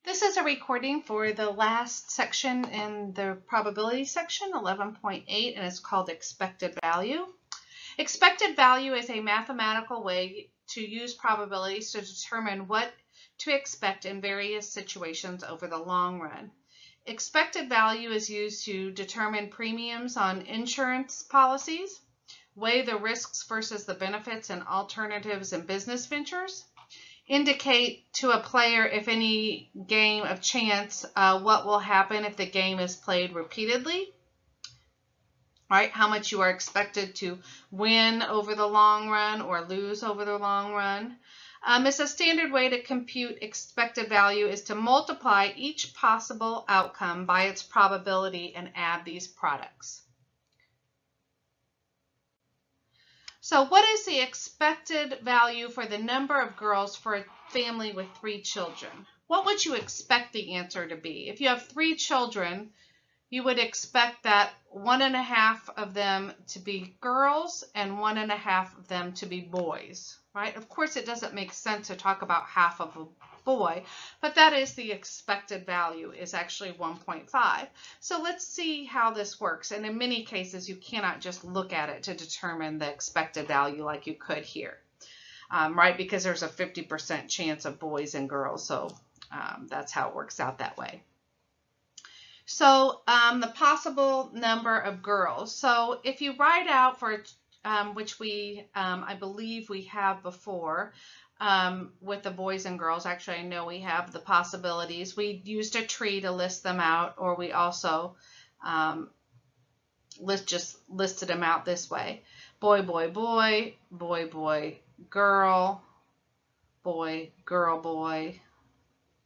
This is a recording for the last section in the probability section, 11.8, and it's called expected value. Expected value is a mathematical way to use probabilities to determine what to expect in various situations over the long run. Expected value is used to determine premiums on insurance policies, weigh the risks versus the benefits and alternatives in business ventures, indicate to a player if any game of chance what will happen if the game is played repeatedly, right? How much you are expected to win over the long run or lose over the long run. It's a standard way to compute expected value is to multiply each possible outcome by its probability and add these products. So what is the expected value for the number of girls for a family with 3 children? What would you expect the answer to be? If you have 3 children, you would expect that 1.5 of them to be girls and 1.5 of them to be boys, right? Of course, it doesn't make sense to talk about half of a boy, but that is the expected value, is actually 1.5. So let's see how this works. And in many cases, you cannot just look at it to determine the expected value like you could here, right? Because there's a 50% chance of boys and girls. So that's how it works out that way. So the possible number of girls. So if you write out for which we, I believe we have before, with the boys and girls. Actually, I know we have the possibilities. We used a tree to list them out, or we also just listed them out this way. Boy, boy, boy, boy, boy, girl, boy, girl, boy,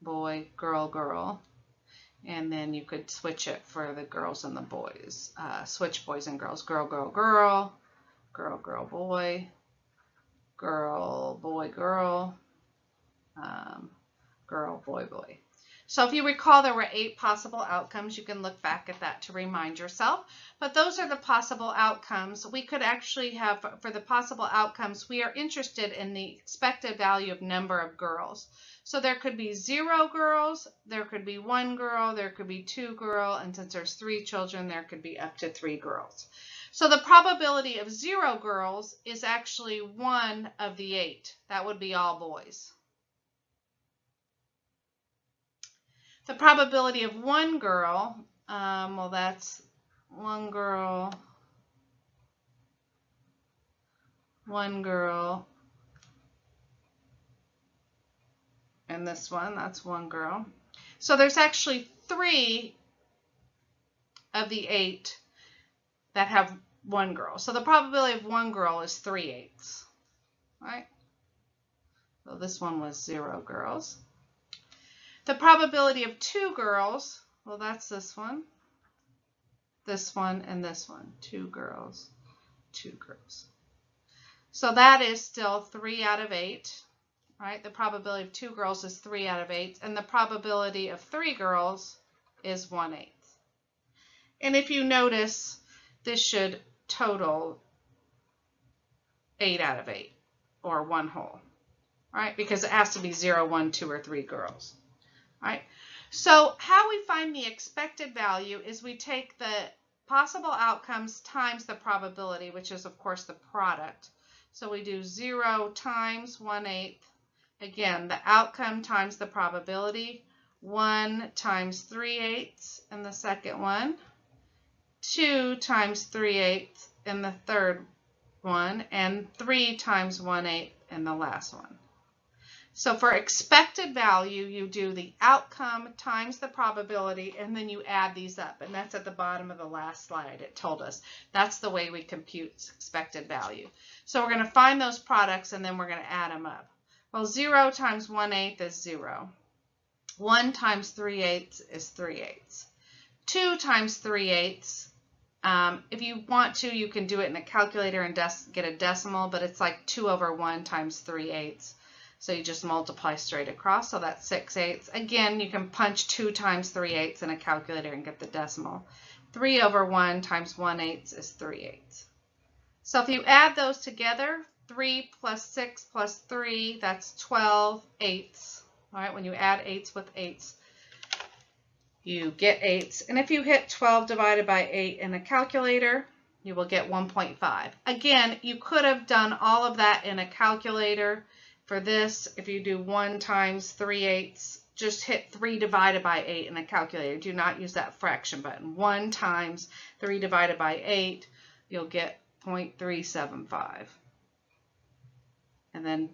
boy, girl, girl. And then you could switch it for the girls and the boys. Switch boys and girls. Girl, girl, girl, girl, girl, boy, girl, boy, girl, girl, boy, boy. So if you recall, there were 8 possible outcomes. You can look back at that to remind yourself. But those are the possible outcomes. We could actually have, for the possible outcomes, we are interested in the expected value of number of girls. So there could be 0 girls, there could be 1 girl, there could be 2 girls, and since there's 3 children, there could be up to 3 girls. So the probability of 0 girls is actually 1 of the 8. That would be all boys. The probability of 1 girl, well, that's 1 girl, 1 girl, and this one, that's 1 girl. So there's actually 3 of the 8 that have 1 girl. So the probability of 1 girl is 3/8, right? So this one was 0 girls. The probability of 2 girls, well, that's this one, and this one. 2 girls, 2 girls. So that is still 3 out of 8, right? The probability of 2 girls is 3 out of 8, and the probability of 3 girls is 1/8. And if you notice, this should total 8 out of 8, or 1 whole, right? Because it has to be 0, 1, 2, or 3 girls, right? So how we find the expected value is we take the possible outcomes times the probability, which is, of course, the product. So we do 0 times 1/8. Again, the outcome times the probability. 1 times 3/8 in the second one. 2 times 3/8 in the third one, and 3 times 1/8 in the last one. So for expected value, you do the outcome times the probability, and then you add these up. And that's at the bottom of the last slide. It told us that's the way we compute expected value. So we're going to find those products, and then we're going to add them up. Well, 0 times 1/8 is 0. 1 times 3/8 is 3/8. 2 times 3/8, if you want to, you can do it in a calculator and get a decimal, but it's like 2/1 times 3/8. So you just multiply straight across, so that's 6/8. Again, you can punch 2 times 3/8 in a calculator and get the decimal. 3/1 times 1/8 is 3/8. So if you add those together, 3 plus 6 plus 3, that's 12/8. All right, when you add 8s with 8s, you get eighths. And if you hit 12 divided by 8 in a calculator, you will get 1.5. Again, you could have done all of that in a calculator. For this, if you do 1 times 3/8, just hit 3 divided by 8 in a calculator. Do not use that fraction button. 1 times 3 divided by 8, you'll get 0.375. And then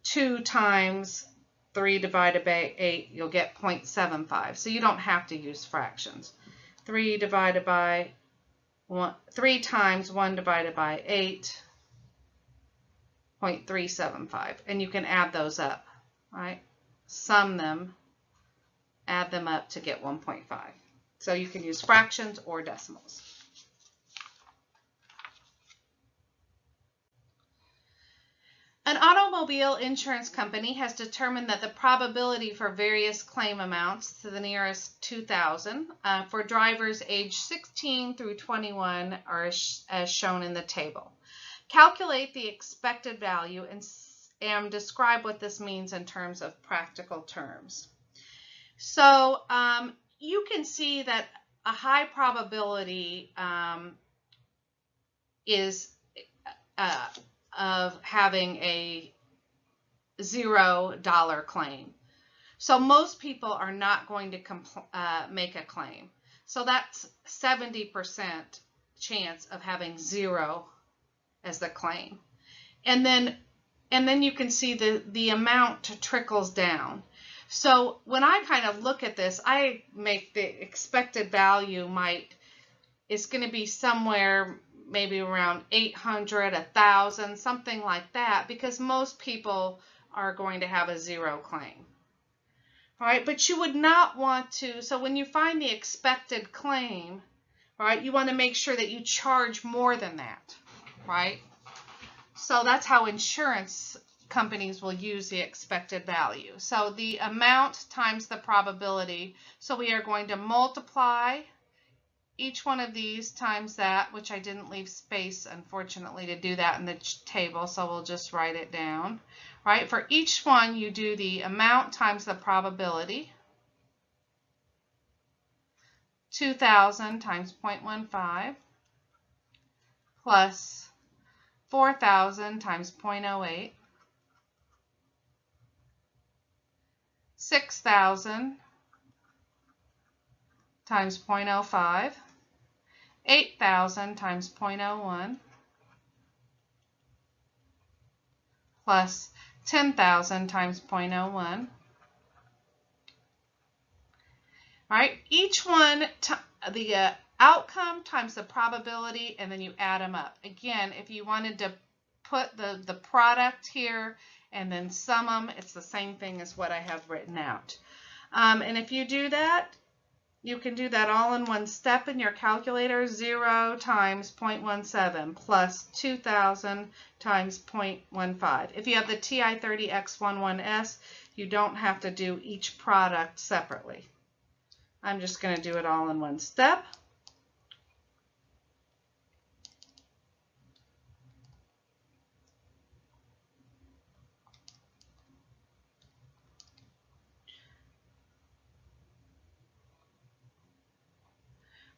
2 times 3 divided by 8, you'll get 0.75. So you don't have to use fractions. 3 divided by 1, 3 times 1 divided by 8, 0.375. And you can add those up, right? Sum them, add them up to get 1.5. So you can use fractions or decimals. An automobile insurance company has determined that the probability for various claim amounts to the nearest 2,000 for drivers aged 16 through 21 are as shown in the table. Calculate the expected value and describe what this means in terms of practical terms. So you can see that a high probability is of having a $0 claim. So most people are not going to make a claim. So that's 70% chance of having 0 as the claim. And then you can see the amount trickles down. So when I kind of look at this, I make the expected value it's going to be somewhere maybe around 800, 1,000, something like that, because most people are going to have a 0 claim. All right, but you would not want to, so when you find the expected claim, right, you want to make sure that you charge more than that, right? So that's how insurance companies will use the expected value. So the amount times the probability. So we are going to multiply each one of these times that, which I didn't leave space, unfortunately, to do that in the table, so we'll just write it down. Right? For each one, you do the amount times the probability. 2,000 times 0.15 plus 4,000 times 0.08. 6,000 times 0.05, 8,000 times 0.01, plus 10,000 times 0.01. All right, each one, the outcome times the probability, and then you add them up. Again, if you wanted to put the product here and then sum them, it's the same thing as what I have written out. And if you do that, you can do that all in one step in your calculator. 0 times 0.17 plus 2,000 times 0.15. If you have the TI-30X11S, you don't have to do each product separately. I'm just going to do it all in one step.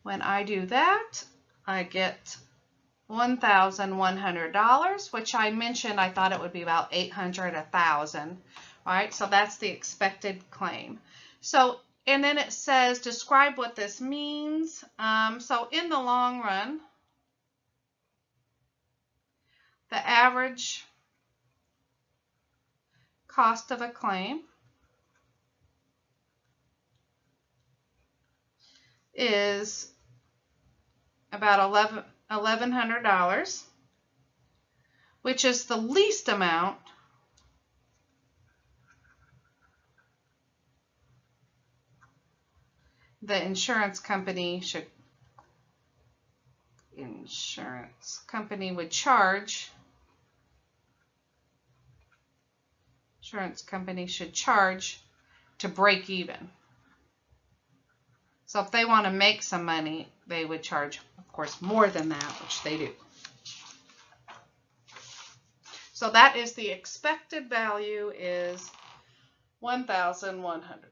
When I do that, I get $1,100, which I mentioned I thought it would be about 800, 1,000. All right, so that's the expected claim. So, and then it says, describe what this means. So in the long run, the average cost of a claim is about $1,100, which is the least amount the insurance company would charge. Insurance company should charge to break even. So if they want to make some money, they would charge, of course, more than that, which they do. So that is the expected value is 1,100.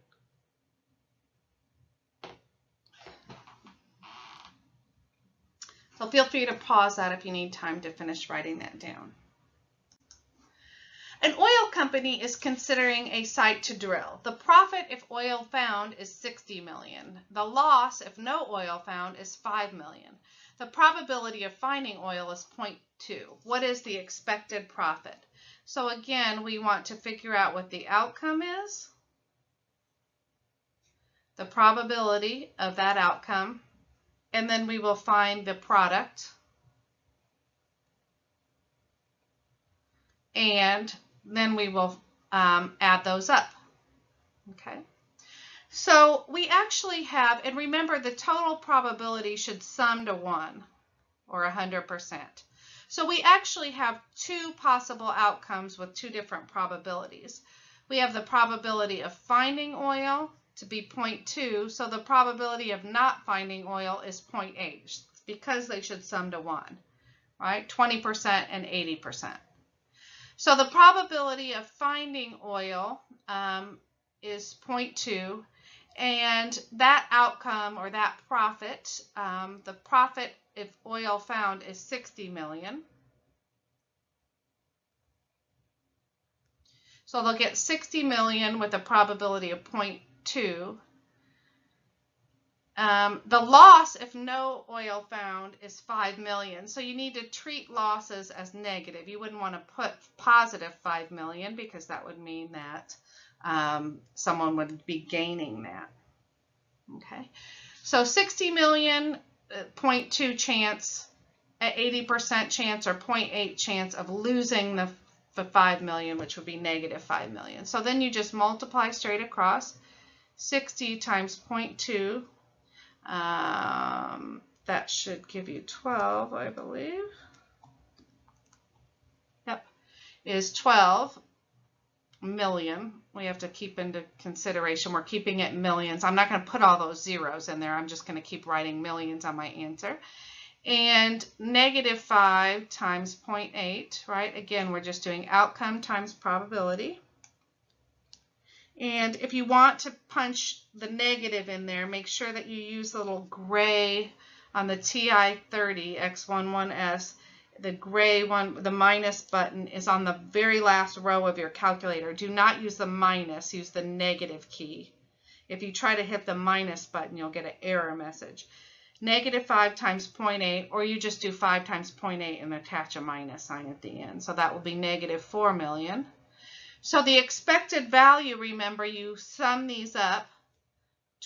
So feel free to pause that if you need time to finish writing that down. An oil company is considering a site to drill. The profit if oil found is 60 million. The loss if no oil found is 5 million. The probability of finding oil is 0.2. What is the expected profit? So again, we want to figure out what the outcome is, the probability of that outcome, and then we will find the product, and then we will add those up. Okay, so we actually have, and remember the total probability should sum to 1 or 100%. So we actually have two possible outcomes with two different probabilities. We have the probability of finding oil to be 0.2, so the probability of not finding oil is 0.8 because they should sum to 1, right? 20% and 80%. So the probability of finding oil is 0.2, and that outcome or that profit, the profit if oil found is 60 million. So they'll get 60 million with a probability of 0.2. The loss if no oil found is 5 million. So you need to treat losses as negative. You wouldn't want to put positive 5 million because that would mean that someone would be gaining that. Okay, so 60 million, 0.2 chance, 80% chance or 0.8 chance of losing the 5 million, which would be negative 5 million. So then you just multiply straight across. 60 times 0.2, that should give you 12, I believe. Yep, is 12 million. We have to keep into consideration, we're keeping it millions. I'm not going to put all those zeros in there. I'm just going to keep writing millions on my answer. And negative 5 times 0.8, right? Again, we're just doing outcome times probability. And if you want to punch the negative in there, make sure that you use the little gray on the TI-30 X11S. The gray one, the minus button, is on the very last row of your calculator. Do not use the minus, use the negative key. If you try to hit the minus button, you'll get an error message. Negative 5 times 0.8, or you just do 5 times 0.8 and attach a minus sign at the end. So that will be negative 4 million. So the expected value, remember, you sum these up,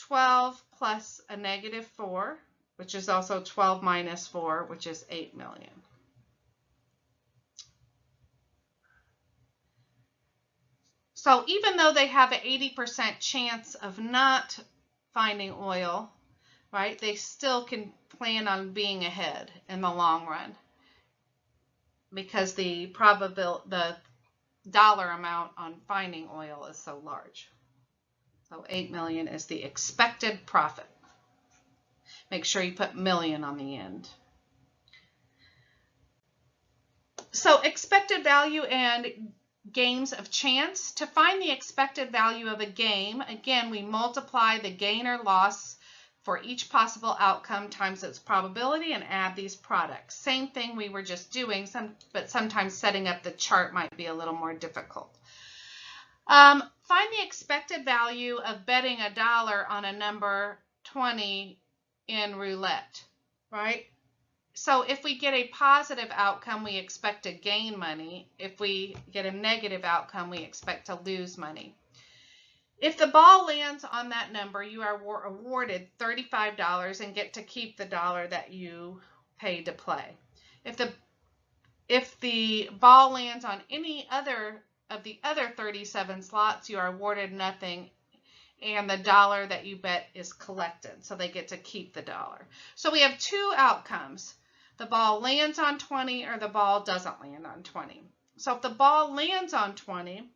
12 plus a negative 4, which is also 12 minus 4, which is 8 million. So even though they have an 80% chance of not finding oil, right, they still can plan on being ahead in the long run because the dollar amount on finding oil is so large. So 8 million is the expected profit. Make sure you put million on the end. So expected value and games of chance. To find the expected value of a game, again, we multiply the gain or loss for each possible outcome times its probability and add these products. Same thing we were just doing, but sometimes setting up the chart might be a little more difficult. Find the expected value of betting $1 on a number 20 in roulette, right? So if we get a positive outcome, we expect to gain money. If we get a negative outcome, we expect to lose money. If the ball lands on that number, you are awarded $35 and get to keep the dollar that you paid to play. If the ball lands on any other of the other 37 slots, you are awarded nothing, and the dollar that you bet is collected, so they get to keep the dollar. So we have two outcomes. The ball lands on 20 or the ball doesn't land on 20. So if the ball lands on 20,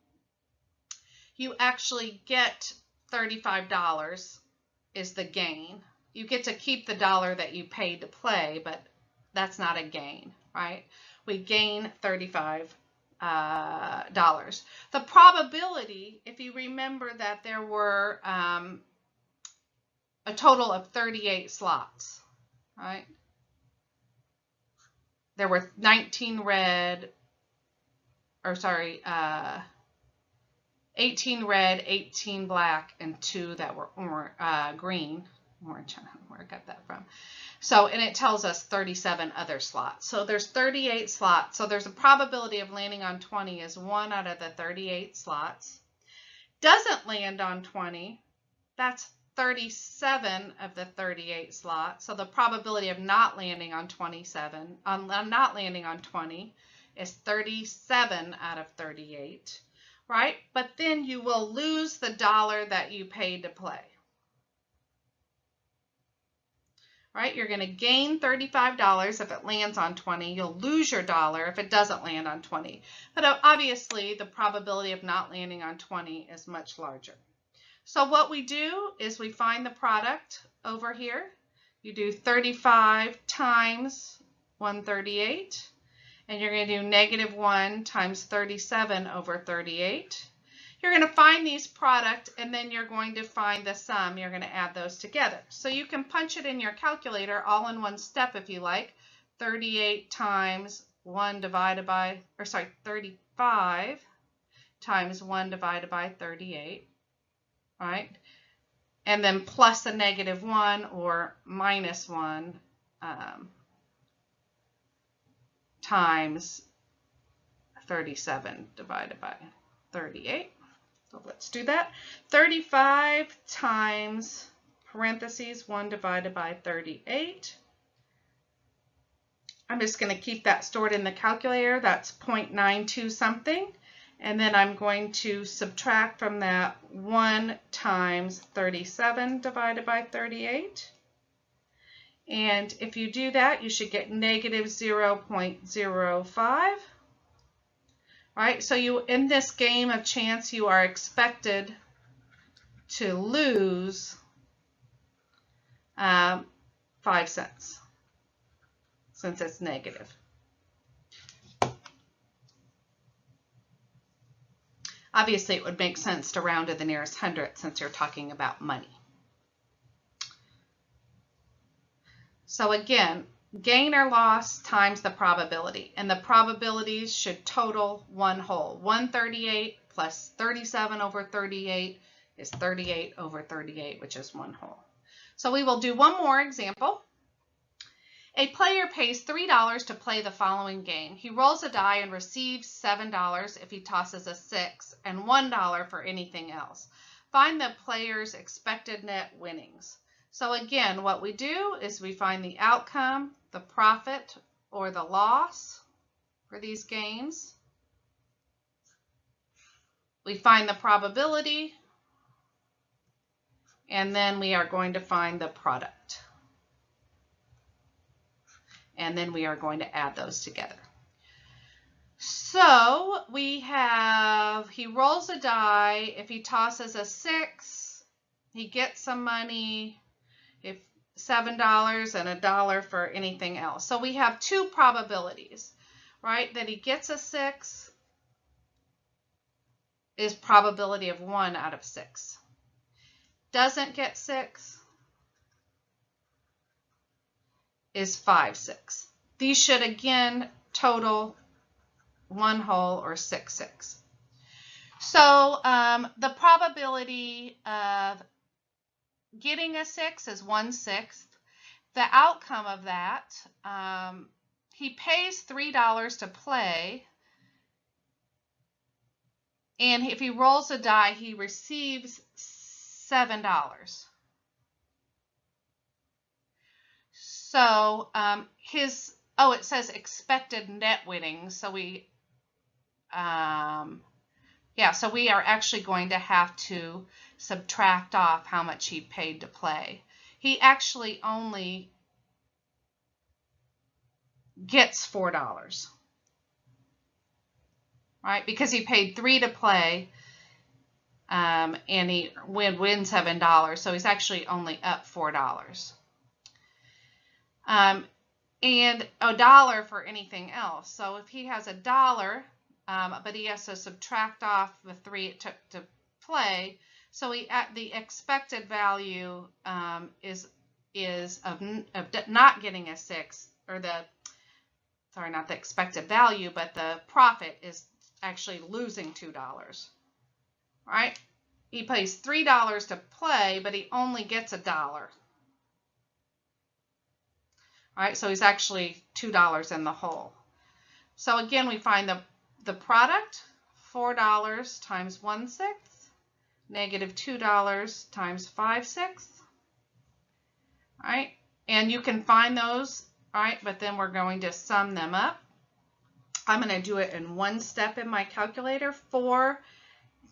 you actually get $35 is the gain. You get to keep the dollar that you paid to play, but that's not a gain, right? We gain $35. The probability, if you remember that there were a total of 38 slots, right? there were 19 red, or sorry, 18 red, 18 black, and 2 that were green. Orange, where I got that from. So, and it tells us 37 other slots. So there's 38 slots. So there's a probability of landing on 20 is 1 out of the 38 slots. Doesn't land on 20, that's 37 of the 38 slots. So the probability of not landing on not landing on 20 is 37 out of 38, right? But then you will lose the dollar that you paid to play. Right? You're going to gain $35 if it lands on 20. You'll lose your dollar if it doesn't land on 20. But obviously, the probability of not landing on 20 is much larger. So what we do is we find the product over here. You do 35 times 138, and you're going to do -1 times 37 over 38. You're going to find these product, and then you're going to find the sum. You're going to add those together. So you can punch it in your calculator all in one step if you like. 38 times 1 divided by, 35 times 1 divided by 38, right? And then plus a -1 or -1 times 37 divided by 38. So let's do that. 35 times parentheses 1 divided by 38. I'm just going to keep that stored in the calculator. That's 0.92 something. And then I'm going to subtract from that 1 times 37 divided by 38. And if you do that, you should get -0.05. Right, so in this game of chance, you are expected to lose 5 cents since it's negative. Obviously, it would make sense to round to the nearest hundredth since you're talking about money. So again, gain or loss times the probability, and the probabilities should total one whole. 138 plus 37 over 38 is 38 over 38, which is one whole. So we will do one more example. A player pays $3 to play the following game. He rolls a die and receives $7 if he tosses a 6 and $1 for anything else. Find the player's expected net winnings. So again, what we do is we find the outcome, the profit or the loss for these games. We find the probability, and then we are going to find the product. And then we are going to add those together. So we have, he rolls a die. If he tosses a 6, he gets some money. If $7 and $1 for anything else. So we have two probabilities, right? That he gets a 6 is probability of 1 out of 6. Doesn't get 6 is 5/6. These should again total one whole or 6/6. So the probability of getting a 6 is 1/6. The outcome of that, he pays $3 to play, and if he rolls a die, he receives $7. So it says expected net winnings. So so we are actually going to have to subtract off how much he paid to play. He actually only gets $4, right? Because he paid $3 to play, and he wins $7, so he's actually only up $4. And $1 for anything else. So if he has $1, but he has to subtract off the 3 it took to play, so the expected value is of not getting a 6, or sorry, not the expected value, but the profit is actually losing $2. All right? He pays $3 to play, but he only gets $1. All right, so he's actually $2 in the hole. So again, we find the product, $4 times 1/6, negative $2 times 5/6. All right, and you can find those, all right, but then we're going to sum them up. I'm going to do it in one step in my calculator. 4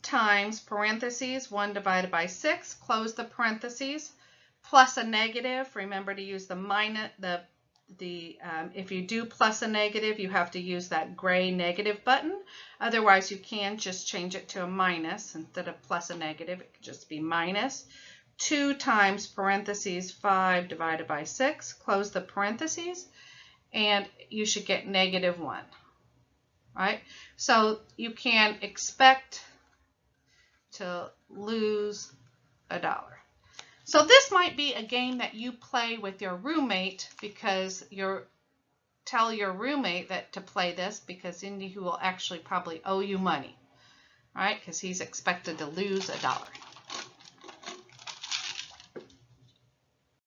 times parentheses 1 divided by 6, close the parentheses, plus a negative. Remember to use the minus, if you do plus a negative, you have to use that gray negative button. Otherwise, you can just change it to a minus instead of plus a negative. It could just be minus. 2 times parentheses 5 divided by 6, close the parentheses, and you should get negative 1. Right? So you can expect to lose $1. So this might be a game that you play with your roommate, because tell your roommate that to play this, because then he will actually probably owe you money, right? Because he's expected to lose $1.